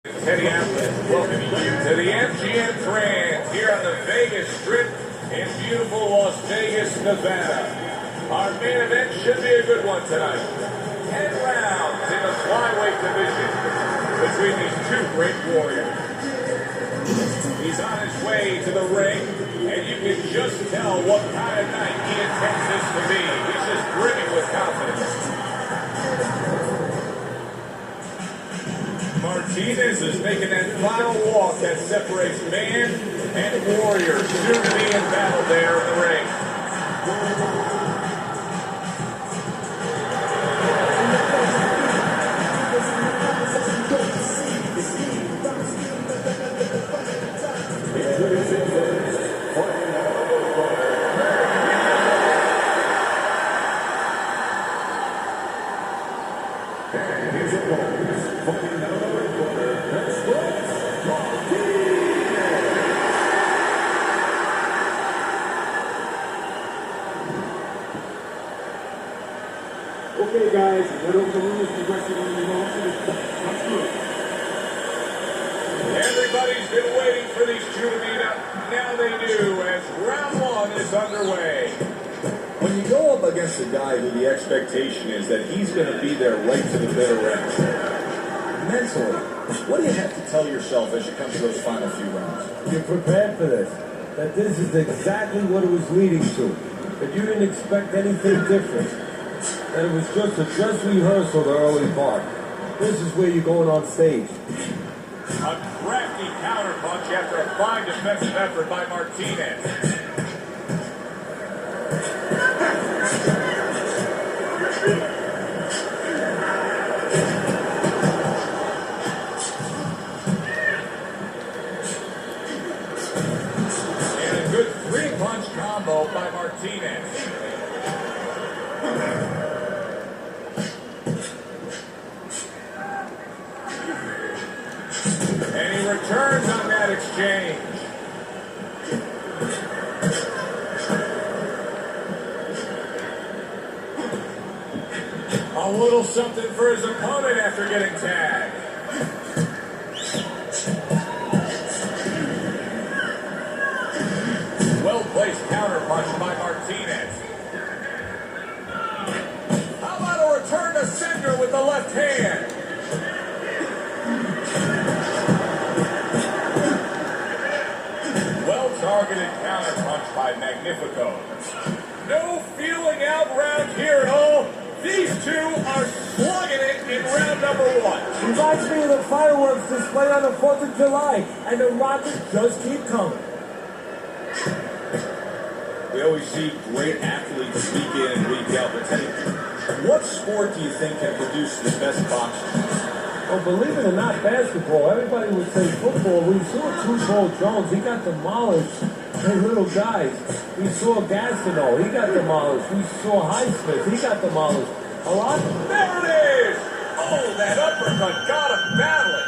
Teddy Alain, welcoming you to the MGM Grand here on the Vegas Strip in beautiful Las Vegas, Nevada. Our main event should be a good one tonight. 10 rounds in the flyweight division between these two great warriors. He's on his way to the ring, and you can just tell what kind of night he intends this to be. He's just brimming with confidence. Martinez is making that final walk that separates man and warrior, soon to be in battle there in the ring. Okay, guys, let over the rules progressing on the motion. Everybody's been waiting for these two to meet up. Now they do, as round one is underway. When you go up against a guy who the expectation is that he's going to be there right to the bitter end, mentally, what do you have to tell yourself as you come to those final few rounds? You're prepared for this. That this is exactly what it was leading to. That you didn't expect anything different. That it was just a dress rehearsal the early part. This is where you're going on stage. A crafty counterpunch after a fine defensive effort by Martinez. And a good three-punch combo by Martinez. And he returns on that exchange. A little something for his opponent after getting tagged. Well-placed counterpunch by Martinez. How about a return to sender with the left hand? Well-targeted counterpunch by Magnifico. No feeling out round here at all. These two are slugging it in round number one. Reminds me of the fireworks display on the 4th of July, and the rockets just keep coming. We always see great athletes week in and week out, but Teddy, what sport do you think can produce the best boxers? Well, believe it or not, basketball, everybody would say football. We saw Two-Ball Jones, he got demolished. Hey, little guys. We saw Gastineau, he got demolished. We saw Highsmith, he got demolished. A lot. There it is! Oh, that uppercut got him badly.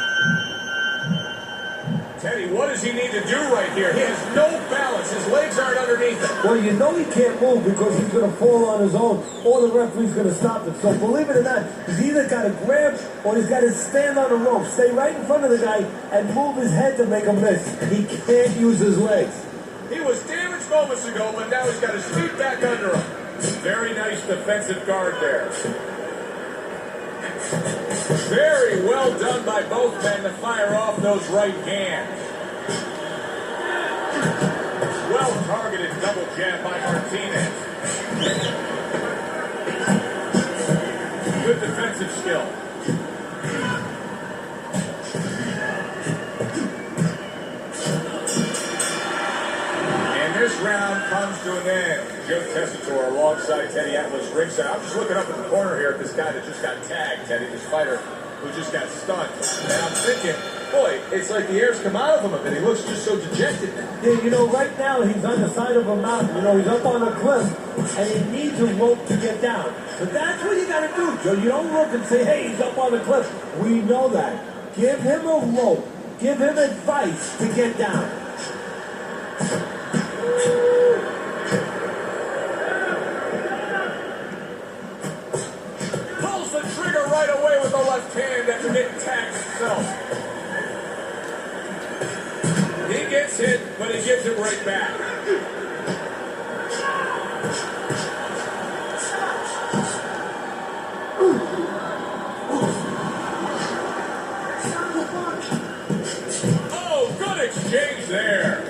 Teddy, what does he need to do right here? He has no balance. His legs aren't underneath him. Well, you know he can't move because he's going to fall on his own, or the referee's going to stop it. So believe it or not, he's either got to grab or he's got to stand on the rope, stay right in front of the guy, and move his head to make a miss. He can't use his legs. He was damaged moments ago, but now he's got his feet back under him. Very nice defensive guard there. Very well done by both men to fire off those right hands. Well-targeted double jab by Martinez. Good defensive skill. This round comes to an end. Joe Tessitore alongside Teddy Atlas ringside. I'm just looking up in the corner here at this guy that just got tagged, Teddy, this fighter who just got stunned. And I'm thinking, boy, it's like the air's come out of him a bit. He looks just so dejected now. Yeah, you know, right now he's on the side of a mountain. You know, he's up on a cliff, and he needs a rope to get down. But that's what you got to do, Joe. You don't look and say, hey, he's up on the cliff. We know that. Give him a rope. Give him advice to get down. Pulls the trigger right away with the left hand after getting tagged himself. gets hit, but he gives it right back. Oh, good exchange there.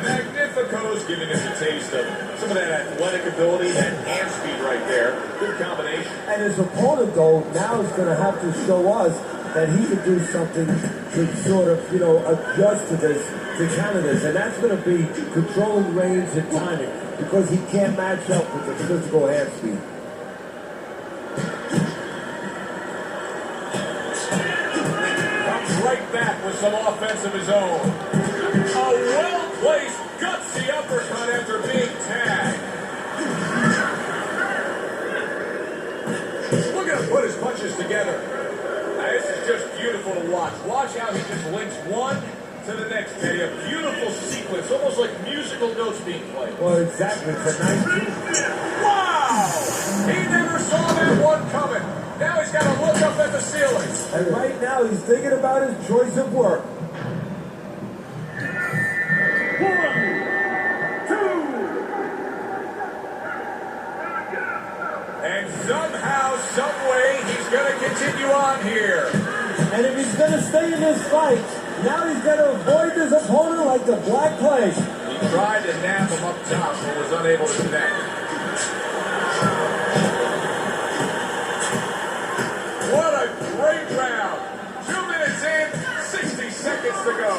Magnifico's giving us a taste of some of that athletic ability, that hand speed right there. Good combination. And his opponent, though, now is going to have to show us that he can do something to sort of, adjust to this, to counter this. And that's going to be controlling range and timing, because he can't match up with the physical hand speed. Comes right back with some offense of his own. A well-placed, gutsy uppercut after being tagged. Look at him put his punches together. This is just beautiful to watch. Watch how he just links one to the next, Teddy. A beautiful sequence, almost like musical notes being played. Well, exactly. It's a nice... Wow! He never saw that one coming. Now he's got to look up at the ceiling. And right now he's thinking about his choice of work. 1, 2. And somehow, someway, he's going to continue on here. And if he's going to stay in this fight, now he's going to avoid his opponent like the Black Plague. He tried to nab him up top, but was unable to connect. What a great round. 2 minutes in, 60 seconds to go.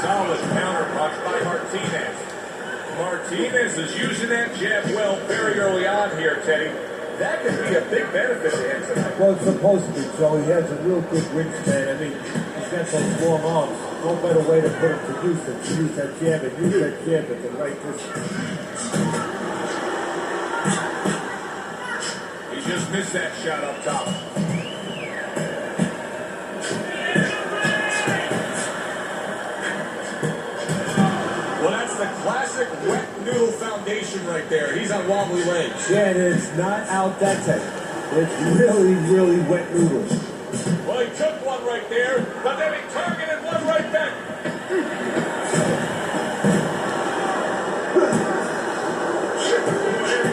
Solid counterpunch by Martinez. Martinez is using that jab well very early on here, Teddy. That could be a big benefit to him tonight. Well, it's supposed to be, Joe. He has a real good wingspan. I mean, he's got those long arms. No better way to put him to use than to use that jab and use that jab at the right distance. He just missed that shot up top. Well, that's the classic wet noodle foundation right there. He's on wobbly legs. Yeah, and it's not al dente. It's really, really wet noodles. Well, he took one right there, but then he targeted one right back.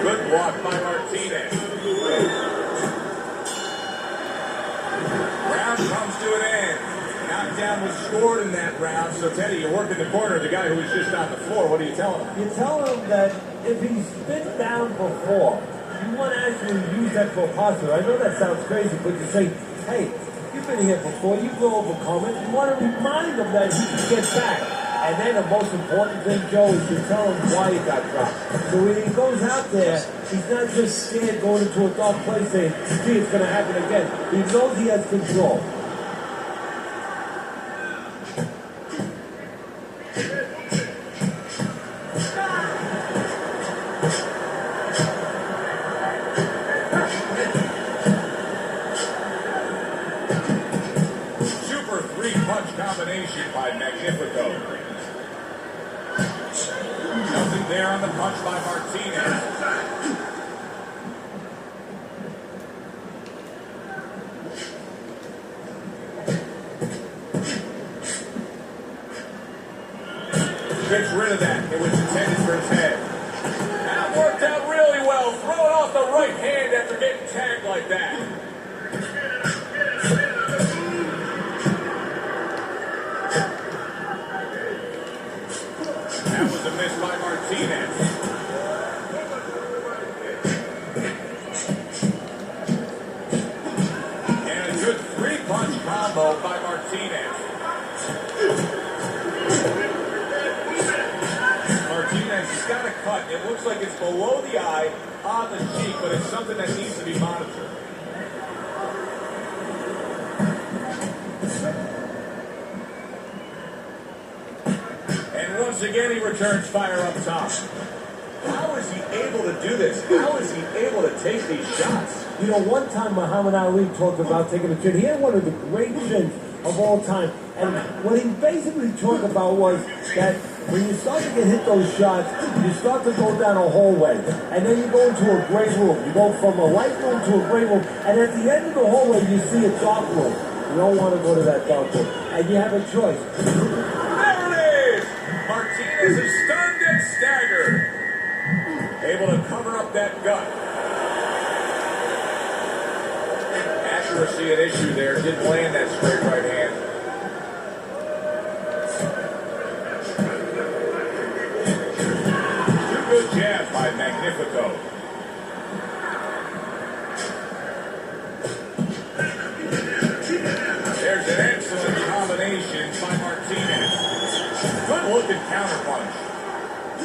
Good block by Martinez. Round comes to an end. Knockdown was scored in that round. So, Teddy, you're working the corner of the guy who was just on the floor. What are you telling him? You tell him that if he's been down before, you want to actually use that for posture. I know that sounds crazy, but you say, hey, you've been here before, you will overcome it. You want to remind him that he can get back. And then the most important thing, Joe, is to tell him why he got dropped. So when he goes out there, he's not just scared going into a dark place saying, see, it's going to happen again. He knows he has control. Super three-punch combination by Magnifico. Nothing there on the punch by Martinez. Gets rid of that. It was intended for his head. That worked out really well. Throwing off the right hand after getting tagged like that. That was a miss by Martinez. And a good three-punch combo by Martinez. Martinez has got a cut. It looks like it's below the eye, on the cheek, but it's something that needs to be monitored. And once again, he returns fire up top. How is he able to do this? How is he able to take these shots? You know, one time Muhammad Ali talked about taking a chin. He had one of the great chins of all time. And what he basically talked about was that when you start to get hit those shots, you start to go down a hallway. And then you go into a gray room. You go from a light room to a gray room. And at the end of the hallway, you see a dark room. You don't want to go to that dark room. And you have a choice. There it Martinez is stunned and staggered. Able to cover up that gut. Accuracy an issue there. Didn't land that straight right hand. Two good jabs by Magnifico. There's an excellent combination by Martinez. Good looking counterpunch.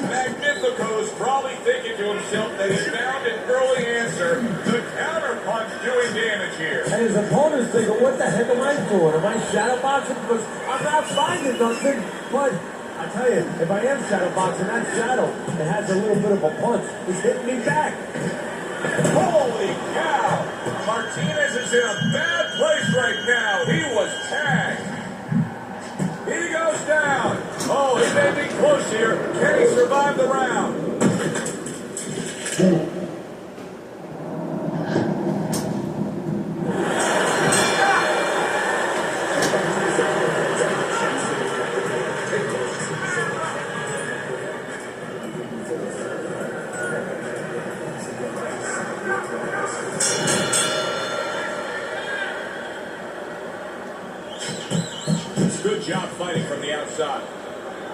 Magnifico's probably thinking to himself that he found an early answer. The counterpunch doing damage here. And his opponent's thinking, what the heck am I doing? Am I shadowboxing? Because I'm not finding nothing. But I tell you, if I am shadowboxing, that shadow, it has a little bit of a punch. It's hitting me back. Holy cow! Martinez is in a bad place right now. He was tagged. He goes down. Oh, he may be close here. Can he survive the round? Good job fighting from the outside.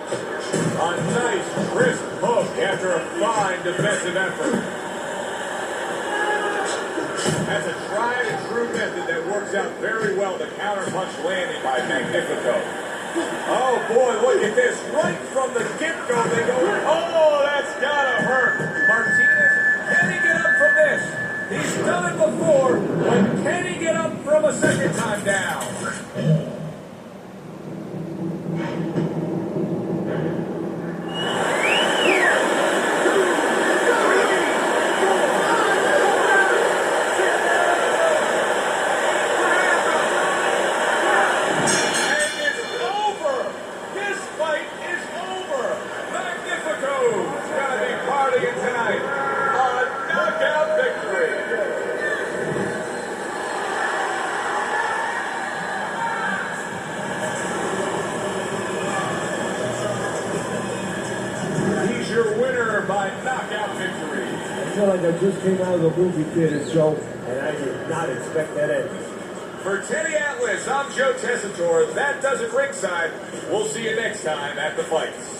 A nice, crisp hook after a fine defensive effort. That's a tried and true method that works out very well. The counterpunch landing by Magnifico. Oh boy, look at this. Right from the get-go, they go, oh, that's gotta hurt. Martinez, can he get up from this? He's done it before, but can he get up from a second time down? By knockout victory. I feel like I just came out of the movie theater show, and I did not expect that ending. For Teddy Atlas, I'm Joe Tessitore. That does it ringside. We'll see you next time at the fights.